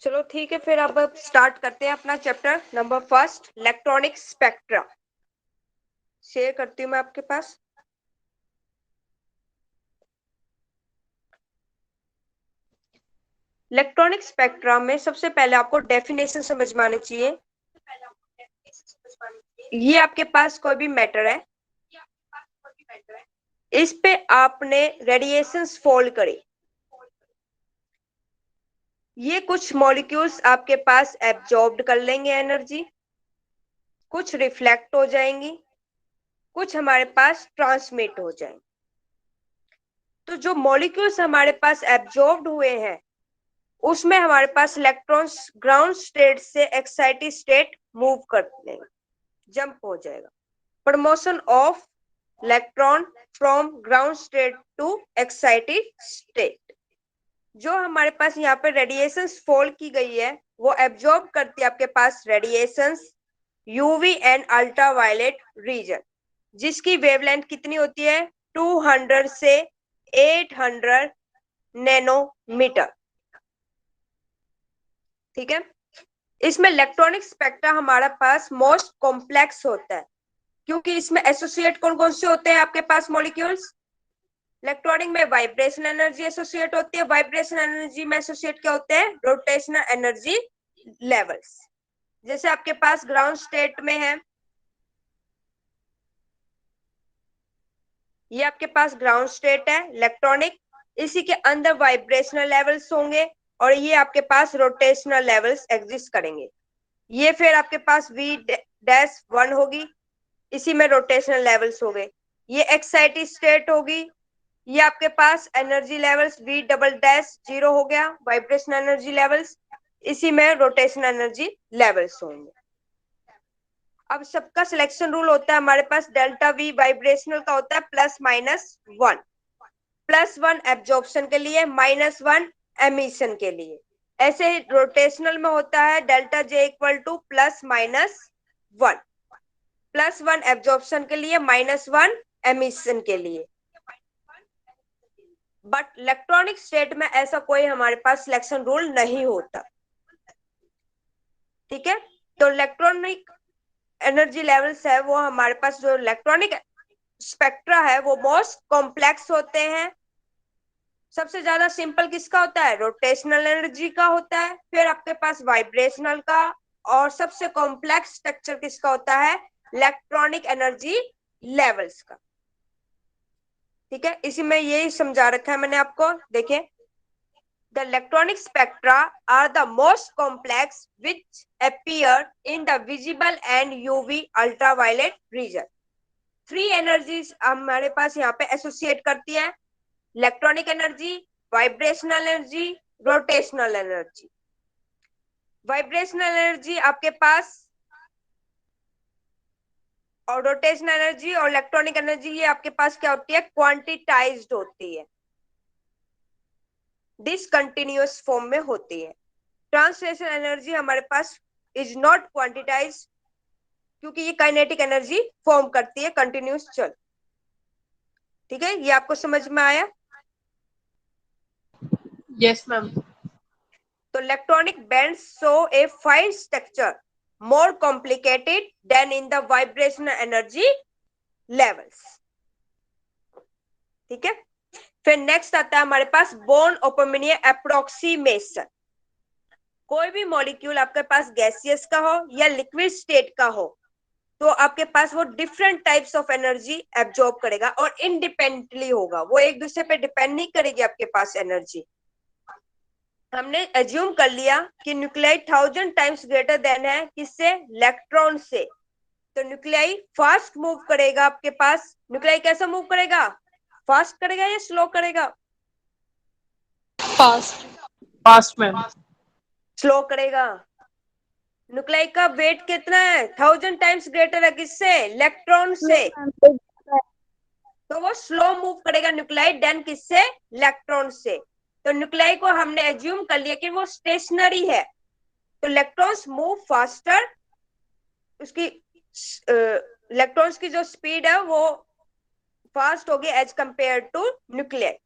चलो ठीक है, फिर अब स्टार्ट करते हैं अपना chapter number first, electronic spectra. Share करती हूँ मैं आपके पास। इलेक्ट्रॉनिक स्पेक्ट्रा में सबसे पहले आपको डेफिनेशन समझ में आनी चाहिए। ये आपके पास कोई भी मैटर है, इस पे आपने रेडिएशंस फॉल करे। ये कुछ मॉलिक्यूल्स आपके पास एब्जॉर्ब्ड कर लेंगे एनर्जी, कुछ रिफ्लेक्ट हो जाएंगी, कुछ हमारे पास ट्रांसमिट हो जाएंगे। तो जो मॉलिक्यूल्स हमारे पास एब्जॉर्ब्ड हुए हैं उसमें हमारे पास इलेक्ट्रॉन्स ग्राउंड स्टेट से एक्साइटेड स्टेट मूव कर लेंगे, जंप हो जाएगा। Promotion of electron from ground state to excited state. जो हमारे पास यहाँ पे रेडिएशंस फॉल की गई है वो एब्जॉर्ब करती है आपके पास radiations UV and ultraviolet region, जिसकी वेवलेंथ कितनी होती है 200 से 800 नैनोमीटर। ठीक है, इसमें इलेक्ट्रॉनिक स्पेक्ट्रा हमारा पास मोस्ट कॉम्प्लेक्स होता है, क्योंकि इसमें एसोसिएट कौन कौन से होते हैं आपके पास मॉलिक्यूल्स। इलेक्ट्रॉनिक में वाइब्रेशन एनर्जी एसोसिएट होती है। वाइब्रेशन एनर्जी में एसोसिएट क्या होते हैं, रोटेशनल एनर्जी लेवल्स। जैसे आपके पास ग्राउंड स्टेट में है, ये आपके पास ग्राउंड स्टेट है इलेक्ट्रॉनिक, इसी के अंदर वाइब्रेशनल लेवल्स होंगे और ये आपके पास रोटेशनल लेवल्स एग्जिस्ट करेंगे। ये फिर आपके पास V-1 होगी, इसी में रोटेशनल लेवल्स हो गए। ये एक्साइटेड स्टेट होगी, ये आपके पास एनर्जी लेवल्स V-0 हो गया, वाइब्रेशन एनर्जी लेवल्स, इसी में रोटेशन एनर्जी लेवल्स होंगे। अब सबका सिलेक्शन रूल होता है हमारे पास, डेल्टा V वाइब्रेशनल का होता है +-1, +1 एब्जॉर्प्शन के लिए, -1 एमिशन के लिए। ऐसे ही रोटेशनल में होता है डेल्टा J = +-1, +1 एब्जॉर्प्शन के लिए, -1 एमिशन के लिए। बट इलेक्ट्रॉनिक स्टेट में ऐसा कोई हमारे पास सिलेक्शन रूल नहीं होता। ठीक है, तो इलेक्ट्रॉनिक एनर्जी लेवल्स है वो हमारे पास, जो इलेक्ट्रॉनिक स्पेक्ट्रा है वो मोस्ट कॉम्प्लेक्स होते हैं। सबसे ज्यादा सिंपल किसका होता है, रोटेशनल एनर्जी का होता है, फिर आपके पास वाइब्रेशनल का, और सबसे कॉम्प्लेक्स स्ट्रक्चर किसका होता है, इलेक्ट्रॉनिक एनर्जी लेवल्स का। ठीक है, इसी में यही समझा रखा है मैंने आपको। देखिए, the electronic spectra are the most complex which appear in the visible and UV ultraviolet region। Three energies हमारे पास यहाँ पे एसोसिएट करती है, electronic energy, vibrational energy, rotational energy. Vibrational energy आपके पास और रोटेशनल एनर्जी और इलेक्ट्रॉनिक एनर्जी, ये आपके पास क्या होती है, क्वांटिटाइज्ड होती है, डिसकंटिन्यूअस फॉर्म में होती है। ट्रांसलेशन एनर्जी हमारे पास इज नॉट क्वांटिटाइज, क्योंकि ये काइनेटिक एनर्जी फॉर्म करती है कंटिन्यूस चल। ठीक है, ये आपको समझ में आया। Yes ma'am. तो electronic bands show a fine structure more complicated than in the vibrational energy levels। ठीक है, फिर नेक्स्ट आता है हमारे पास बोर्न ओपेमिनिया अप्रोक्सीमेशन। कोई भी मॉलिक्यूल आपके पास गैसियस का हो या लिक्विड स्टेट का हो, तो आपके पास वो different types of energy absorb करेगा और इंडिपेंडेंटली होगा, वो एक दूसरे पे डिपेंड नहीं करेगी आपके पास एनर्जी। हमने एज्यूम कर लिया कि न्यूक्लियाई 1000 टाइम्स ग्रेटर देन है किससे, इलेक्ट्रॉन से, तो न्यूक्लियाई फास्ट मूव करेगा आपके पास। न्यूक्लियाई कैसा मूव करेगा, फास्ट करेगा या स्लो करेगा, फास्ट। Fast ma'am. स्लो करेगा। न्यूक्लियाई का वेट कितना है, 1000 टाइम्स ग्रेटर है किससे, इलेक्ट्रॉन से, तो वो स्लो मूव करेगा न्यूक्लियाई देन किससे, इलेक्ट्रॉन से। तो न्यूक्लियाई को हमने एज्यूम कर लिया कि वो स्टेशनरी है, तो इलेक्ट्रॉन्स मूव फास्टर, उसकी इलेक्ट्रॉन्स की जो स्पीड है वो फास्ट होगी एज कंपेयर टू न्यूक्लियाई।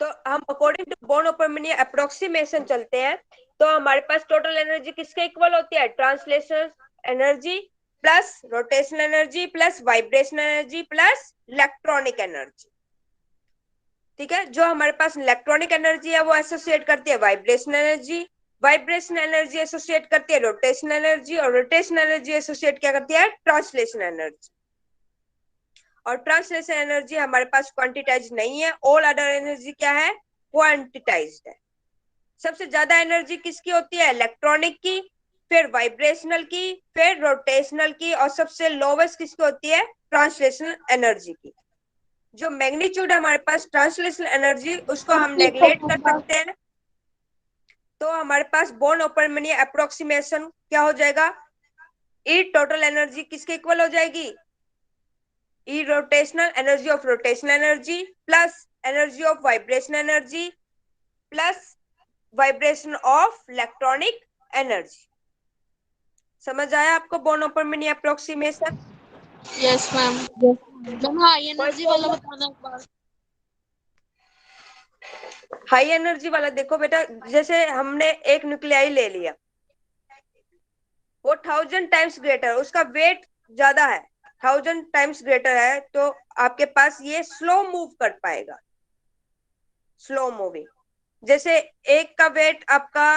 तो हम according to Born Oppenheimer approximation चलते हैं, तो हमारे पास टोटल एनर्जी किसके इक्वल होती है? Translational energy plus rotational energy plus vibrational energy plus electronic energy. ठीक है, जो हमारे पास इलेक्ट्रॉनिक एनर्जी है वो एसोसिएट करती है vibrational energy, vibrational energy associate करती है रोटेशनल एनर्जी, और रोटेशनल एनर्जी एसोसिएट क्या करती है? Translational energy. और ट्रांसलेशनल एनर्जी हमारे पास क्वांटिटाइज नहीं है, ऑल अदर एनर्जी क्या है? क्वांटिटाइज्ड है। सबसे ज्यादा एनर्जी किसकी होती है? इलेक्ट्रॉनिक की, फिर वाइब्रेशनल की, फिर रोटेशनल की, और सबसे लोवेस्ट किसकी होती है? ट्रांसलेशनल एनर्जी की। जो मैग्नीट्यूड हमारे पास ट्रांसलेशनल एनर्जी, उसको हम नेग्लेक्ट कर सकते हैं। तो हमारे पास बोर्न ओपनमेनिया अप्रोक्सीमेशन क्या हो जाएगा? ई टोटल एनर्जी किसके इक्वल हो जाएगी? E rotational energy of rotational energy plus energy of vibrational energy plus vibration of electronic energy. समझ आया आपको Born Oppenheimer approximation? Yes ma'am. Ma'am high energy वाला बताना एक बार। हाई एनर्जी वाला देखो बेटा, जैसे हमने एक न्यूक्लियाई ले लिया, वो 1000 टाइम्स ग्रेटर, उसका वेट ज्यादा है, 1000 टाइम्स ग्रेटर है, तो आपके पास ये स्लो मूव कर पाएगा, स्लो मूविंग। जैसे एक का वेट आपका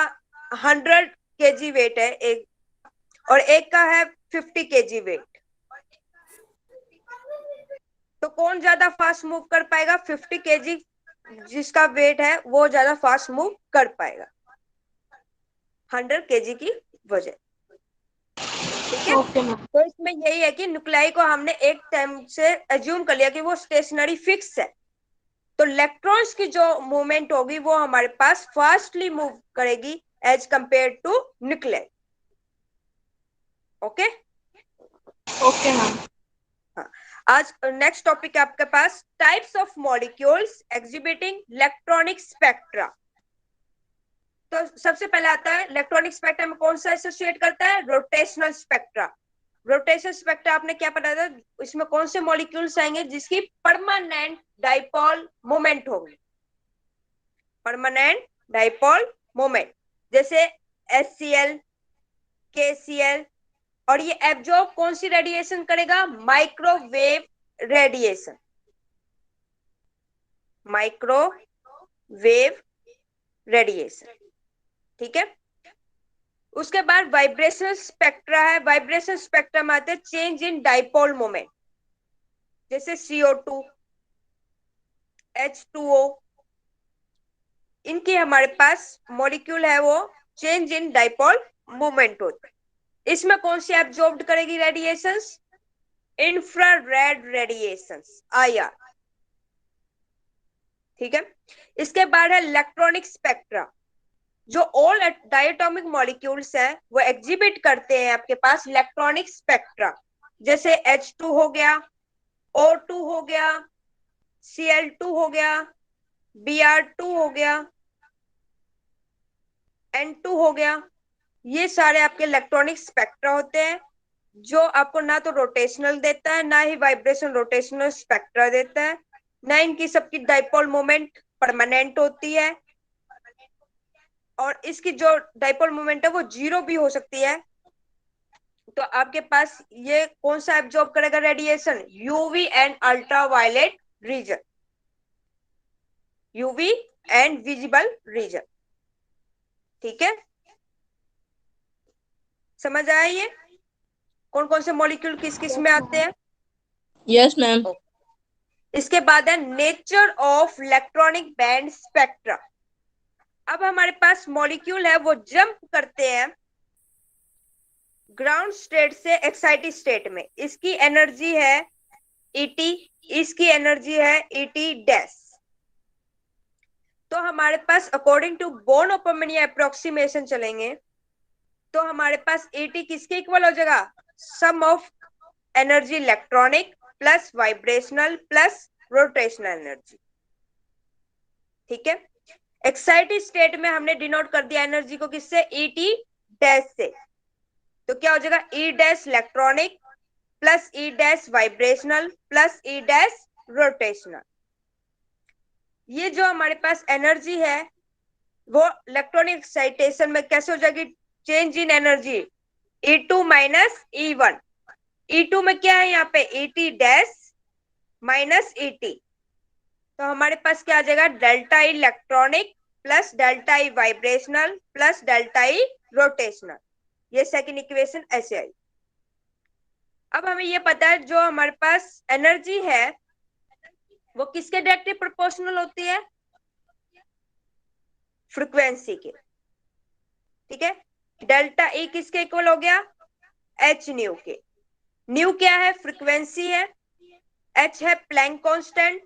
100 kg वेट है एक, और एक का है 50 kg वेट, तो कौन ज्यादा फास्ट मूव कर पाएगा? 50 kg जिसका वेट है वो ज्यादा फास्ट मूव कर पाएगा 100 kg की वजह। ठीक है, ओके मैम। तो इसमें यही है कि न्यूक्लियाई को हमने एक टाइम से एज्यूम कर लिया कि वो स्टेशनरी फिक्स है, तो इलेक्ट्रॉन्स की जो मूवमेंट होगी वो हमारे पास फास्टली मूव करेगी as compare to nuclei. Okay okay ma'am. हाँ, आज नेक्स्ट टॉपिक है आपके पास types of molecules exhibiting electronic spectra. तो सबसे पहले आता है इलेक्ट्रॉनिक स्पेक्ट्रा में कौन सा एसोसिएट करता है? Rotational spectra. रोटेशनल स्पेक्ट्रा आपने क्या पढ़ा था? इसमें कौन से मॉलिक्यूल्स आएंगे जिसकी परमानेंट डाइपोल मोमेंट होगी? परमानेंट डाइपोल मोमेंट, जैसे HCl, KCl। और ये एब्जॉर्ब कौन सी रेडिएशन करेगा? Microwave radiation, microwave radiation. ठीक है, उसके बाद वाइब्रेशनल स्पेक्ट्रा है। वाइब्रेशनल स्पेक्ट्रा में आते हैं चेंज इन डाइपोल मोमेंट, जैसे CO2, H2O, इनकी हमारे पास मॉलिक्यूल है वो चेंज इन डाइपोल मोमेंट होते हैं। इसमें कौन सी एब्जॉर्ब करेगी रेडिएशंस? Infrared radiations, IR। ठीक है, इसके बाद है इलेक्ट्रॉनिक स्पेक्ट्रा। जो ऑल डायटोमिक मॉलिक्यूल्स हैं वो एग्जिबिट करते हैं आपके पास इलेक्ट्रॉनिक स्पेक्ट्रा, जैसे H2 हो गया, O2 हो गया, Cl2 हो गया, Br2 हो गया, N2 हो गया। ये सारे आपके इलेक्ट्रॉनिक स्पेक्ट्रा होते हैं, जो आपको ना तो रोटेशनल देता है, ना ही वाइब्रेशन रोटेशनल स्पेक्ट्रा देता है, ना इनकी सबकी डाइपोल मोमेंट परमानेंट होती है, और इसकी जो डाइपोल मोमेंट है वो 0 भी हो सकती है। तो आपके पास ये कौन सा एब्जॉर्ब करेगा radiation? UV and ultraviolet region, UV and visible region. ठीक है, समझ आया ये कौन कौन से मॉलिक्यूल किस किस में आते हैं? Yes ma'am. इसके बाद है nature of electronic band spectra. अब हमारे पास मॉलिक्यूल है वो जंप करते हैं ग्राउंड स्टेट से एक्साइटेड स्टेट में, इसकी एनर्जी है ET, इसकी एनर्जी है ET डैश। तो हमारे पास according to Born Oppenheimer approximation चलेंगे, तो हमारे पास ET किसके इक्वल हो जाएगा? Sum of energy electronic plus vibrational plus rotational energy. ठीक है, एक्साइटेड स्टेट में हमने डिनोट कर दिया एनर्जी को किससे? ET डैश से। तो क्या हो जाएगा? E dash electronic plus E dash vibrational plus E dash rotational. ये जो हमारे पास एनर्जी है वो इलेक्ट्रॉनिक एक्साइटेशन में कैसे हो जाएगी, change in energy E2 minus E1। E2 में क्या है यहाँ पे ET डैश माइनस ET, तो हमारे पास क्या आ जाएगा delta E electronic plus delta E vibrational plus delta E rotational. ये सेकंड इक्वेशन ऐसे आई। अब हमें ये पता है जो हमारे पास एनर्जी है वो किसके डायरेक्टली प्रोपोर्शनल होती है, फ्रीक्वेंसी के। ठीक है, डेल्टा ई किसके इक्वल हो गया, एच न्यू के। न्यू क्या है, फ्रीक्वेंसी है, एच है प्लैंक कांस्टेंट,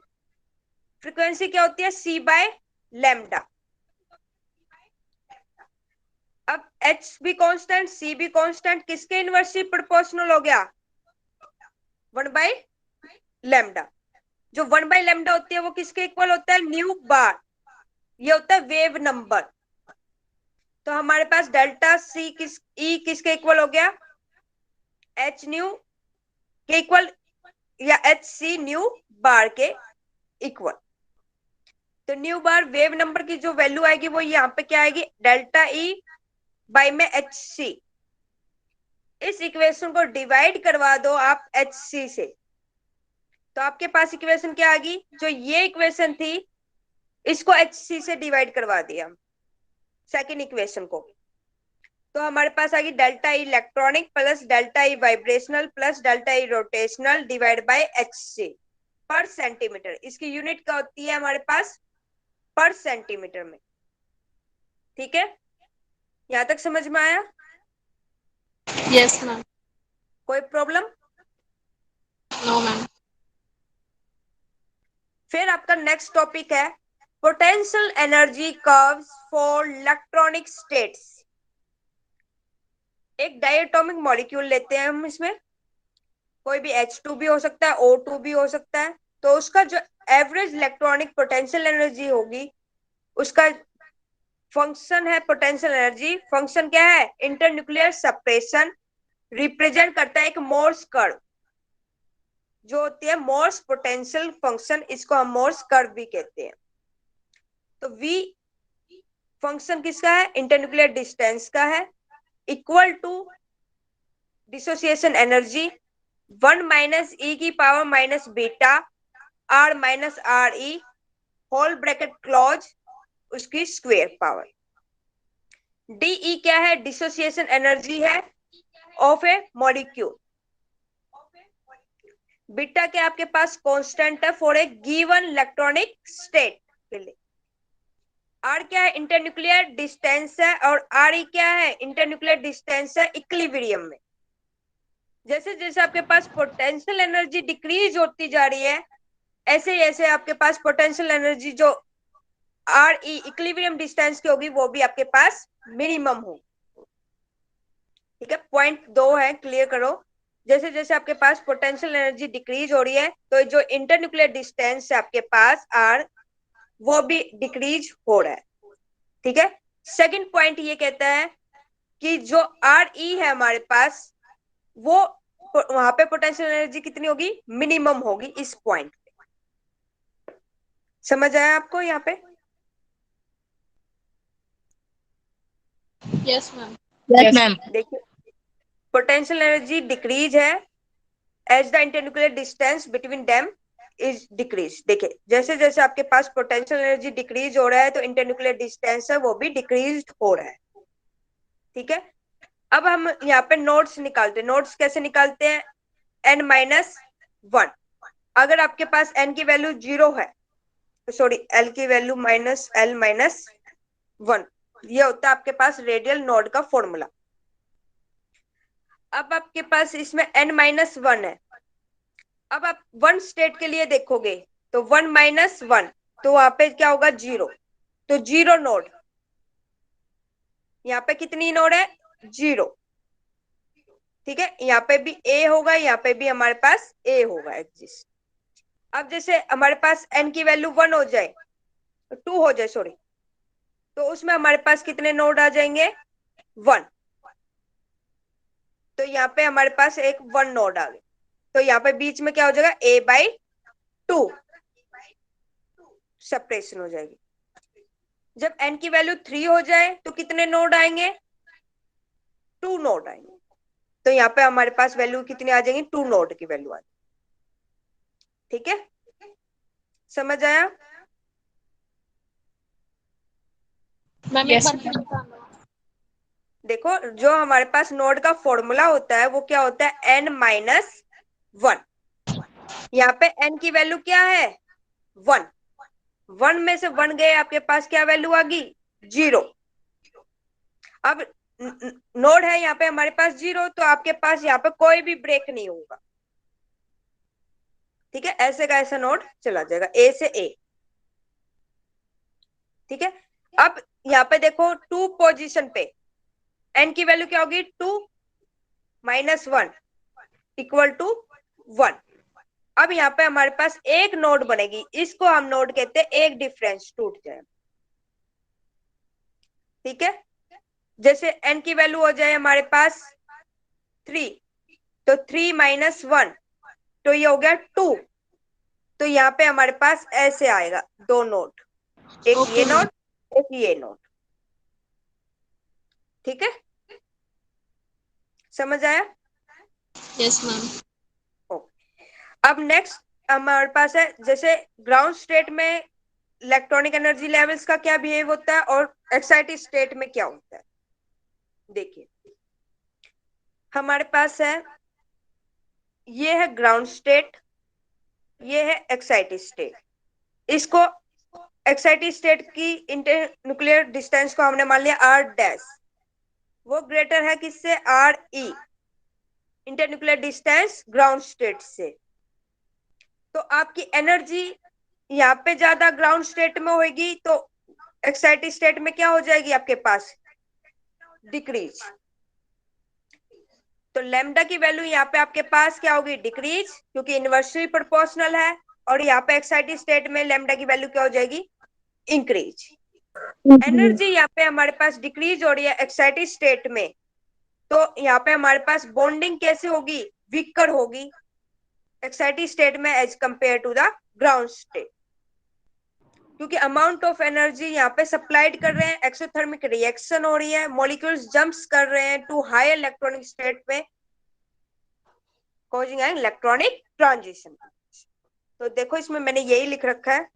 फ्रीक्वेंसी क्या होती है सी बाय लैम्डा। अब एच भी कांस्टेंट सी भी कांस्टेंट, किसके इनवर्सली प्रोपोर्शनल हो गया, 1 बाय लैम्डा। जो 1 बाय लैम्डा होती है वो किसके इक्वल होता है, न्यू बार, ये होता है वेव नंबर। तो हमारे पास डेल्टा सी किसके इक्वल हो गया, एच न्यू के इक्वल या एच सी न्यू बार के इक्वल। तो न्यू बार वेव नंबर की जो वैल्यू आएगी वो यहाँ पे क्या आएगी, डेल्टा ई बाई में एच सी। इस इक्वेशन को डिवाइड करवा दो आप एच सी से, तो आपके पास इक्वेशन क्या आ गई, जो ये इक्वेशन थी इसको एच सी से डिवाइड करवा दिया सेकेंड इक्वेशन को, तो हमारे पास आ गई delta E electronic plus delta E vibrational plus delta E rotational divide by h c पर सेंटीमीटर। इसकी यूनिट क्या होती है हमारे पास, पर सेंटीमीटर में। ठीक है, यहां तक समझ में आया, यस मैम। कोई प्रॉब्लम। No ma'am. फिर आपका नेक्स्ट टॉपिक है potential energy curves for electronic states. एक डायटोमिक मॉलिक्यूल लेते हैं हम, इसमें कोई भी H2 भी हो सकता है, O2 भी हो सकता है, तो उसका जो एवरेज इलेक्ट्रॉनिक पोटेंशियल एनर्जी होगी उसका फंक्शन है पोटेंशियल एनर्जी। फंक्शन क्या है, इंटरन्यूक्लियर सेपरेशन, रिप्रेजेंट करता है एक मोर्स कर्व जो होती है मोर्स पोटेंशियल फंक्शन, इसको हम मोर्स कर्व भी कहते हैं। तो V फंक्शन किसका है, इंटरन्यूक्लियर डिस्टेंस का है, equal to dissociation energy 1 minus e की power minus beta R minus R E whole bracket close उसकी स्क्वायर पावर। डी क्या है, डिसोसिएशन एनर्जी है ऑफ ए मॉलिक्यूल। बीटा क्या आपके पास कांस्टेंट है for a given electronic state के लिए। आर क्या है, इंटरन्यूक्लियर डिस्टेंस है, और आर ई क्या है, इंटरन्यूक्लियर डिस्टेंस है इक्विलिब्रियम में। जैसे जैसे आपके पास पोटेंशियल एनर्जी डिक्रीज होती जा रही है ऐसे ऐसे आपके पास पोटेंशियल एनर्जी जो आर ई इक्विलिब्रियम डिस्टेंस की होगी वो भी आपके पास मिनिमम हो। ठीक है, पॉइंट 2 है, क्लियर करो। जैसे जैसे आपके पास पोटेंशियल एनर्जी डिक्रीज हो रही है तो जो इंटरन्यूक्लियर डिस्टेंस है आपके पास आर वो भी डिक्रीज हो रहा है। ठीक है, सेकंड पॉइंट ये कहता है कि जो आर ई है हमारे पास वो वहां पे पोटेंशियल एनर्जी कितनी होगी, मिनिमम होगी इस पॉइंट पे। समझ आया आपको यहाँ पे, यस मैम। Yes ma'am. देखिए पोटेंशियल एनर्जी डिक्रीज है as the internuclear distance between them is decrease. देखिए जैसे जैसे आपके पास पोटेंशियल एनर्जी डिक्रीज हो रहा है तो इंटरन्यूक्लियर डिस्टेंस है वो भी डिक्रीज हो रहा है। ठीक है, अब हम यहाँ पे नोट्स निकालते हैं। नोट्स कैसे निकालते हैं, n-1। अगर आपके पास n की वैल्यू 0 है, सॉरी l की वैल्यू माइनस l-1, ये होता है आपके पास रेडियल नोड का फॉर्मूला। अब आपके पास इसमें n-1 है। अब आप वन स्टेट के लिए देखोगे तो 1-1 तो वहां पे क्या होगा, 0, तो 0 नोड। यहाँ पे कितनी नोड है, 0। ठीक है, यहाँ पे भी a होगा, यहाँ पे भी हमारे पास a होगा एग्जिस्ट। अब जैसे हमारे पास n की वैल्यू 1 हो जाए, 2 हो जाए सॉरी, तो उसमें हमारे पास कितने नोड आ जाएंगे, 1। तो यहाँ पे हमारे पास एक 1 नोड आ गए, तो यहाँ पे बीच में क्या हो जाएगा a/2। सेपरेशन हो जाएगी। जब n की वैल्यू 3 हो जाए तो कितने नोड आएंगे? 2 नोड आएंगे। तो यहाँ पे हमारे पास वैल्यू कितनी आ जाएंगी? 2 नोड की वैल्यू आ जाएगी। ठीक है, समझ आया? मैम एक बार फिर बताना। देखो, जो हमारे पास नोड का फॉर्मूला होता है वो क्या होता है? n-1। यहाँ पे n की वैल्यू क्या है? 1। 1 में से 1 गए, आपके पास क्या वैल्यू आ गई? 0। अब नोड है यहाँ पे हमारे पास 0, तो आपके पास यहाँ पे कोई भी ब्रेक नहीं होगा। ठीक है, ऐसे का ऐसा नोड चला जाएगा, ए से ए। ठीक है, अब यहाँ पे देखो 2 पोजीशन पे n की वैल्यू क्या होगी? 2 - 1 इक्वल टू 1। अब यहाँ पे हमारे पास एक नोड बनेगी, इसको हम नोड कहते हैं एक डिफरेंस टूट जाए। ठीक है, जैसे n की वैल्यू हो जाए हमारे पास 3, तो 3 - 1, तो ये हो गया 2। तो यहाँ पे हमारे पास ऐसे आएगा 2 नोड, एक ये ओके मैम। नोड, एक ये नोड। ठीक है, समझ आया? Yes ma'am. अब नेक्स्ट हमारे पास है, जैसे ग्राउंड स्टेट में इलेक्ट्रॉनिक एनर्जी लेवल्स का क्या बिहेव होता है और एक्साइटेड स्टेट में क्या होता है। देखिए, हमारे पास है, ये है ग्राउंड स्टेट, ये है एक्साइटेड स्टेट। इसको एक्साइटेड स्टेट की इंटर न्यूक्लियर डिस्टेंस को हमने मान लिया r', वो ग्रेटर है किससे? re, inter nuclear distance ground state से। तो आपकी एनर्जी यहाँ पे ज्यादा ग्राउंड स्टेट में होगी, तो एक्साइटेड स्टेट में क्या हो जाएगी आपके पास? डिक्रीज। तो लैम्डा की वैल्यू यहाँ पे आपके पास क्या होगी? डिक्रीज, क्योंकि इनवर्सली प्रोपोर्शनल है। और यहाँ पे एक्साइटेड स्टेट में लैम्डा की वैल्यू क्या हो जाएगी? इंक्रीज। एनर्जी यहाँ पे हमारे पास डिक्रीज हो रही है एक्साइटेड स्टेट में, तो यहाँ पे हमारे पास बॉन्डिंग कैसे होगी? वीकर होगी एक्साइटेड स्टेट में as compare to the ground state, क्योंकि अमाउंट ऑफ एनर्जी यहाँ पे सप्लाइड कर रहे हैं, एक्सोथर्मिक रिएक्शन हो रही है, मॉलिक्यूल्स जंप्स कर रहे हैं टू हायर इलेक्ट्रॉनिक स्टेट में, कॉजिंग एन इलेक्ट्रॉनिक ट्रांजिशन। तो देखो, इसमें मैंने यही लिख रखा है,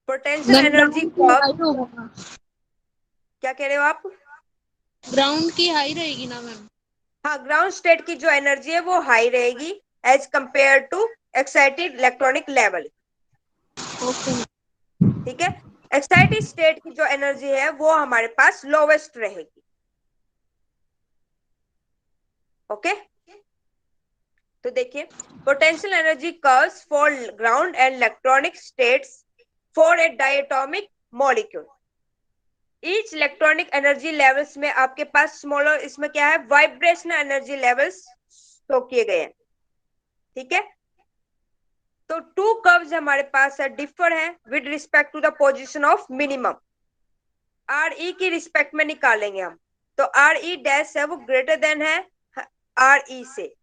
पोटेंशियल मैम एनर्जी ग्राउंड की कर्व। हाई होगा। क्या कह रहे हो आप? ग्राउंड की हाई रहेगी ना मैम? हाँ, ग्राउंड स्टेट की जो एनर्जी है वो हाई रहेगी as compare to excited electronic level. Okay. ठीक है, एक्साइटेड स्टेट की जो एनर्जी है वो हमारे पास लोवेस्ट रहेगी। ओके, तो देखिए, potential energy curves for ground and electronic states for a diatomic molecule. Each electronic energy levels में आपके पास स्मॉलर, इसमें क्या है? वाइब्रेशनल एनर्जी लेवल्स शो किए गए हैं। ठीक है, तो 2 कर्व्स हमारे पास है, डिफर है with respect to the position of minimum. R E की रिस्पेक्ट में निकालेंगे हम, तो आर ई डैश है वो ग्रेटर देन है आर ई से।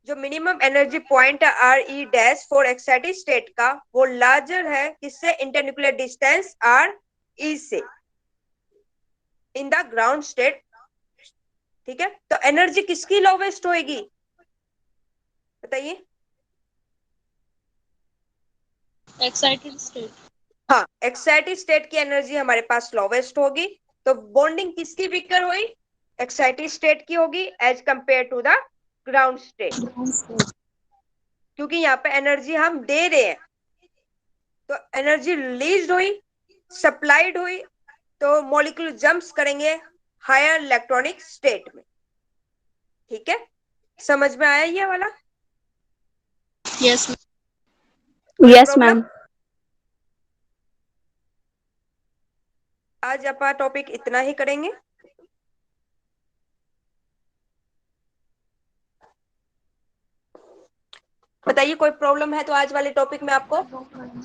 जो मिनिमम एनर्जी पॉइंट है R E dash for excited state का, वो लार्जर है किससे? इंटरन्यूक्लियर डिस्टेंस आर ई से इन द ग्राउंड स्टेट। ठीक है, तो एनर्जी किसकी लोवेस्ट होगी बताइए? Excited state. हाँ, एक्साइटेड स्टेट की एनर्जी हमारे पास लोवेस्ट होगी। तो बॉन्डिंग किसकी वीकर हुई? एक्साइटेड स्टेट की होगी as compare to the ground state, क्योंकि यहाँ पे एनर्जी हम दे रहे हैं, तो एनर्जी रिलीज हुई, सप्लाइड हुई, तो मॉलिक्यूल जंप्स करेंगे हायर इलेक्ट्रॉनिक स्टेट में। ठीक है, समझ में आया ये वाला? यस कोई यस प्रॉब्लम? मैम। आज अपना टॉपिक इतना ही करेंगे। बताइए, कोई प्रॉब्लम है तो आज वाले टॉपिक में आपको? मैम।